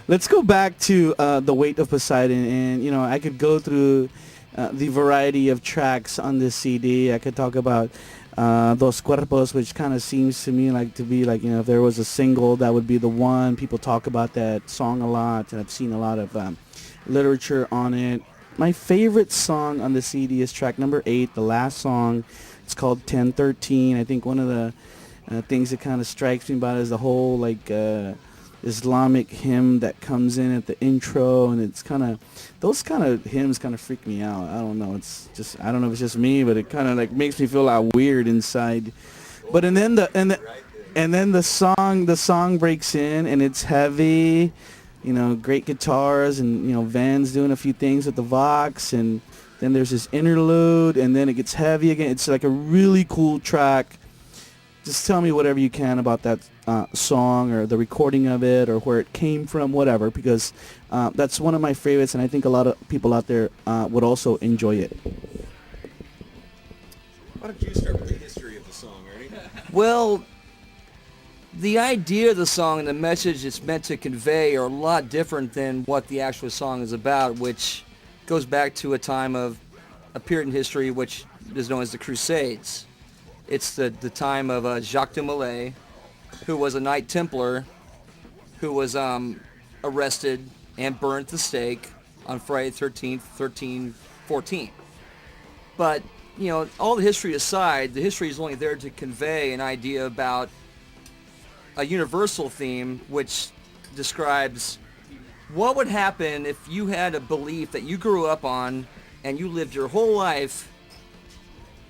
Let's go back to The Weight of Poseidon, and I could go through the variety of tracks on this CD. I could talk about Dos Cuerpos, which kind of seems to me like to be like, if there was a single, that would be the one. People talk about that song a lot, and I've seen a lot of literature on it. My favorite song on the CD is track number 8, the last song. It's called 1013. I think one of the things that kind of strikes me about it is the whole like Islamic hymn that comes in at the intro, and it's kind of, those kind of hymns kind of freak me out. I don't know. It's just, I don't know if it's just me, but it kind of like makes me feel a lot weird inside. But and then the song breaks in, and it's heavy. Great guitars, and Van's doing a few things with the Vox, and then there's this interlude, and then it gets heavy again. It's like a really cool track. Just tell me whatever you can about that song, or the recording of it, or where it came from, whatever, because that's one of my favorites, and I think a lot of people out there would also enjoy it. Why don't you start with the history of the song, Ernie? Well, the idea of the song and the message it's meant to convey are a lot different than what the actual song is about, which goes back to a time of a period in history which is known as the Crusades. It's the time of Jacques de Molay, who was a Knight Templar, who was arrested and burned at the stake on Friday the 13th, 1314. But, all the history aside, the history is only there to convey an idea about a universal theme which describes what would happen if you had a belief that you grew up on and you lived your whole life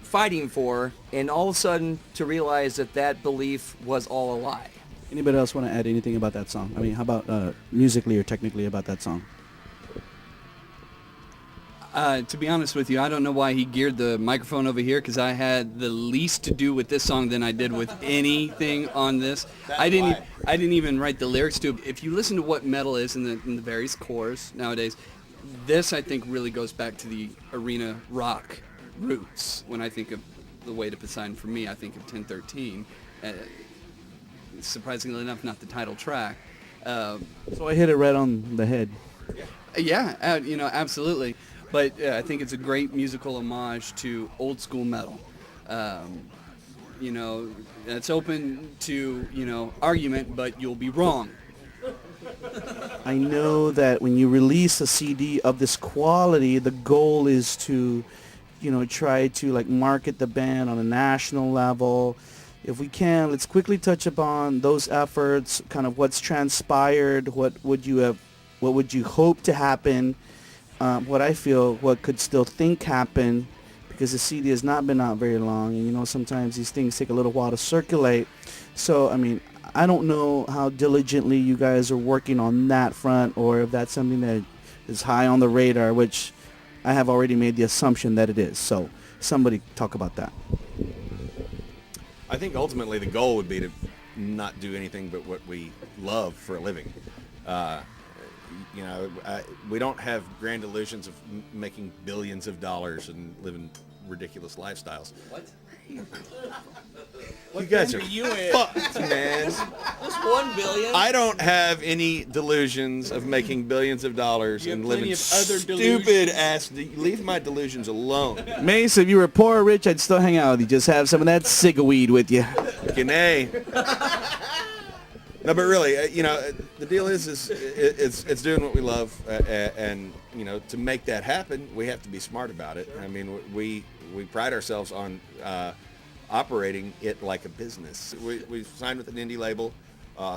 fighting for, and all of a sudden to realize that that belief was all a lie. Anybody else want to add anything about that song? I mean, how about musically or technically about that song? To be honest with you, I don't know why he geared the microphone over here, because I had the least to do with this song than I did with anything on this. I didn't even write the lyrics to it. If you listen to what metal is in the various cores nowadays, this I think really goes back to the arena rock roots. When I think of The Weight of Poseidon, for me, I think of 1013. Surprisingly enough, not the title track. So I hit it right on the head. Yeah, absolutely. But I think it's a great musical homage to old school metal. It's open to, argument, but you'll be wrong. I know that when you release a CD of this quality, the goal is to, try to like market the band on a national level. If we can, let's quickly touch upon those efforts, kind of what's transpired, what would you hope to happen, what could still think happen, because the CD has not been out very long, and sometimes these things take a little while to circulate. So, I mean, I don't know how diligently you guys are working on that front, or if that's something that is high on the radar, which I have already made the assumption that it is. So, somebody talk about that. I think ultimately the goal would be to not do anything but what we love for a living. We don't have grand illusions of making billions of dollars and living ridiculous lifestyles. What? You guys are fucked, man. Just $1 billion. I don't have any delusions of making billions of dollars and living of other stupid ass. Leave my delusions alone. Mace, if you were poor or rich, I'd still hang out with you. Just have some of that cig-a-weed with you. Fucking A. No, but really, the deal is it's doing what we love, and to make that happen, we have to be smart about it. I mean, we pride ourselves on operating it like a business. We signed with an indie label.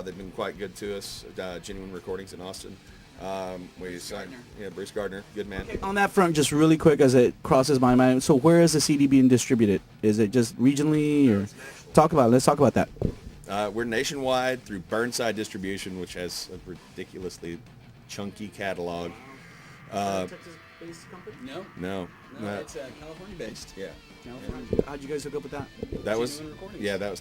They've been quite good to us. Genuine Recordings in Austin. We signed, Bruce Gardner, good man. On that front, just really quick as it crosses my mind, so where is the CD being distributed? Is it just regionally, or let's talk about that. We're nationwide through Burnside Distribution, which has a ridiculously chunky catalog. Texas-based company? No, it's California-based. Yeah. How'd you guys hook up with that? That was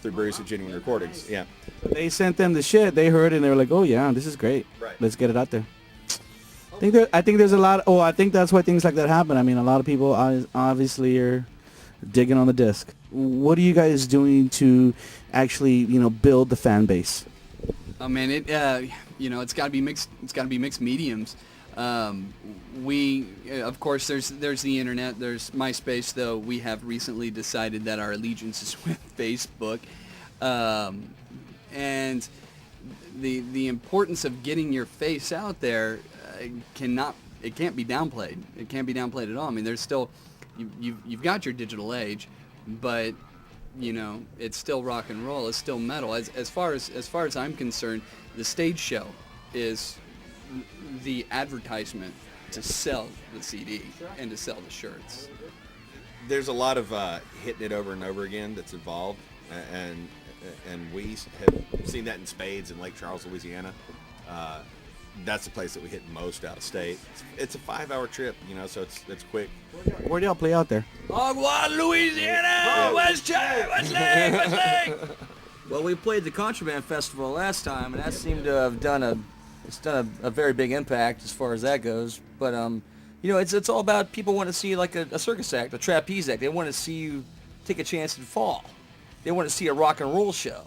through Bruce at Genuine Recordings. Yeah. They sent them the shit. They heard it and they were like, "Oh yeah, this is great. Right. Let's get it out there." I think there's a lot. I think that's why things like that happen. I mean, a lot of people obviously are digging on the disc. What are you guys doing to actually, build the fan base? Oh man, it's got to be mixed. It's got to be mixed mediums. Of course, there's the internet. There's MySpace, though. We have recently decided that our allegiance is with Facebook, and the importance of getting your face out there can't be downplayed. It can't be downplayed at all. I mean, there's still you've got your digital age, but it's still rock and roll. It's still metal. As far as I'm concerned, the stage show is the advertisement to sell the CD and to sell the shirts. There's a lot of hitting it over and over again that's involved, and we have seen that in spades in Lake Charles, Louisiana. That's the place that we hit most out of state. It's a 5-hour trip, so it's quick. Where do y'all play out there? Agua, Louisiana, West Lake. Well, we played the Contraband Festival last time, and that seemed to have done a very big impact as far as that goes. But it's all about people want to see like a circus act, a trapeze act. They want to see you take a chance and fall. They want to see a rock and roll show.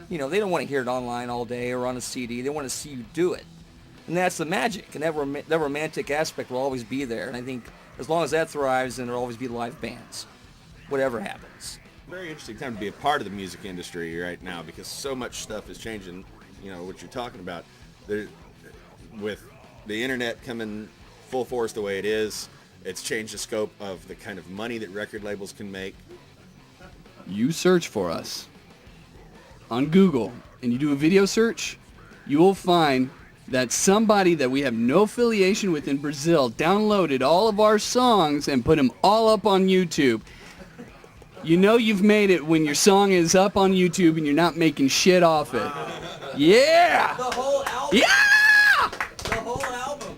They don't want to hear it online all day or on a CD. They want to see you do it. And that's the magic, and that romantic aspect will always be there. And I think as long as that thrives, then there'll always be live bands, whatever happens. Very interesting time to be a part of the music industry right now, because so much stuff is changing. What you're talking about, with the internet coming full force the way it is, it's changed the scope of the kind of money that record labels can make. You search for us on Google and you do a video search, you will find that somebody that we have no affiliation with in Brazil downloaded all of our songs and put them all up on YouTube. You've made it when your song is up on YouTube and you're not making shit off it. Yeah! The whole album? Yeah! The whole album?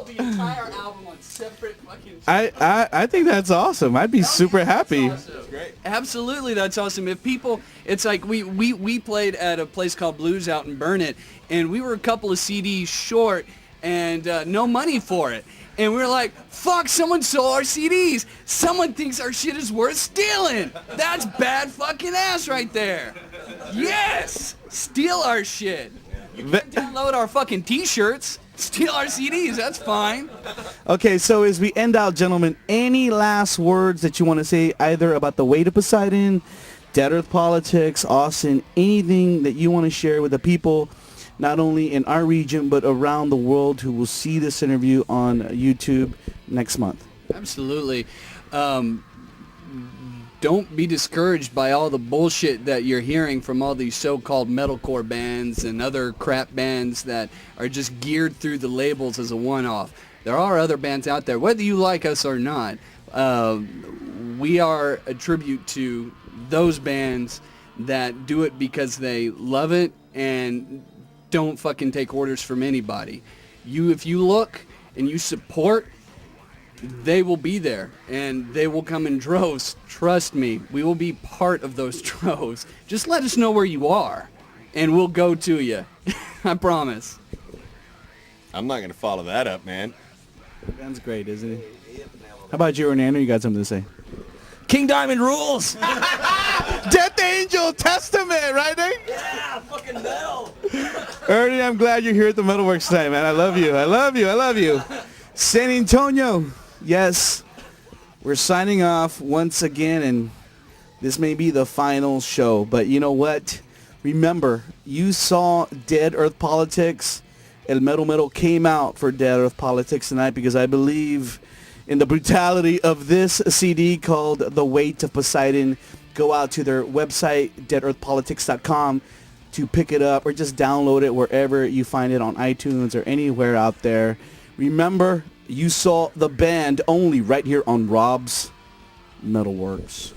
The entire album on separate fucking... I think that's awesome. I'd be super happy. Awesome. Great. Absolutely, that's awesome. If people, it's like we played at a place called Blues out in Burnett, and we were a couple of CDs short and no money for it. And we were like, fuck, someone stole our CDs. Someone thinks our shit is worth stealing. That's bad fucking ass right there. Yes! Steal our shit. You can download our fucking t-shirts. Steal our CDs, that's fine. Okay, so as we end out, gentlemen, any last words that you want to say either about the Weight of Poseidon, Dead Earth Politics, Austin, anything that you want to share with the people, not only in our region, but around the world who will see this interview on YouTube next month? Absolutely. Don't be discouraged by all the bullshit that you're hearing from all these so-called metalcore bands and other crap bands that are just geared through the labels as a one-off. There are other bands out there, whether you like us or not. We are a tribute to those bands that do it because they love it and don't fucking take orders from anybody. If you look and you support, they will be there, and they will come in droves. Trust me, we will be part of those droves. Just let us know where you are, and we'll go to you. I promise. I'm not going to follow that up, man. Ben's great, isn't he? How about you, Hernando? You got something to say? King Diamond rules! Death Angel Testament, right there? Yeah, fucking metal! Ernie, I'm glad you're here at the MetalWorks tonight, man. I love you. I love you. I love you. San Antonio. Yes, we're signing off once again, and this may be the final show, but you know what? Remember, you saw Dead Earth Politics. El Metal came out for Dead Earth Politics tonight because I believe in the brutality of this CD called The Weight of Poseidon. Go out to their website, deadearthpolitics.com, to pick it up or just download it wherever you find it on iTunes or anywhere out there. Remember, you saw the band only right here on Rob's MetalWorks.